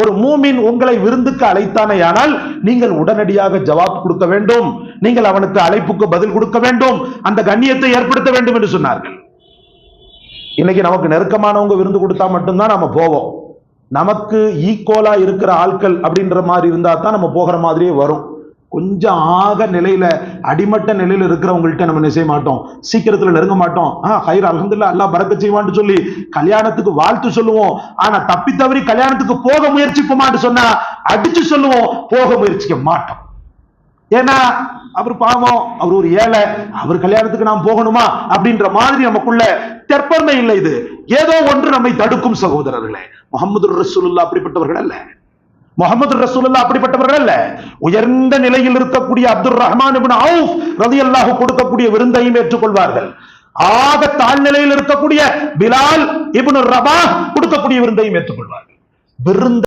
ஒரு மூமின் உங்களை விருந்துக்கு அழைத்தானேயானால் நீங்கள் உடனடியாக ஜவாப் கொடுக்க வேண்டும், நீங்கள் அவனுக்கு அழைப்புக்கு பதில் கொடுக்க வேண்டும், அந்த கண்ணியத்தை ஏற்படுத்த வேண்டும் என்று சொன்னார்கள். இன்னைக்கு நமக்கு நெருக்கமானவங்க விருந்து கொடுத்தா மட்டும்தான் நம்ம போவோம். நமக்கு ஈக்குவலா இருக்கிற ஆட்கள் அப்படின்ற மாதிரி இருந்தா தான் நம்ம போகிற மாதிரியே வரும். கொஞ்சம் ஆக நிலையில அடிமட்ட நிலையில இருக்கிறவங்கள்ட்ட நம்ம என்ன செய்ய மாட்டோம், சீக்கிரத்துல நெருங்க மாட்டோம். ஹைர் அல்ஹம்துலில்லாஹ் அல்லாஹ் பரக்கத் செய்வான்னு சொல்லி கல்யாணத்துக்கு வாழ்த்து சொல்லுவோம். ஆனா தப்பி தவறி கல்யாணத்துக்கு போக முயற்சிப்போமான்னு சொன்னா அடிச்சு சொல்லுவோம், போக முயற்சிக்க மாட்டோம். ஏன்னா அவர் பாவம், அவர் ஒரு ஏழை, அவர் கல்யாணத்துக்கு நாம் போகணுமா அப்படின்ற மாதிரி நமக்குள்ள தெற்பமை இல்லை. இது ஏதோ ஒன்று நம்மை தடுக்கும் சகோதரர்களே. முஹம்மது ரசூலுல்லாஹ் அப்படிப்பட்டவர்கள் அல்ல. முஹம்மது ரசூலுல்லாஹ் அப்படிப்பட்டவர்கள் அல்ல. உயர்ந்த நிலையில் இருக்கக்கூடிய அப்துர் ரஹ்மான் இப்னு அவுஃப் ரலியல்லாஹு கொடுக்கக்கூடிய விருந்தையும் ஏற்றுக்கொள்வார்கள். ஆக தாழ்நிலையில் இருக்கக்கூடிய பிலால் இப்னு ரபாஹ் கொடுக்கக்கூடிய விருந்தையும் ஏற்றுக்கொள்வார்கள். விருந்து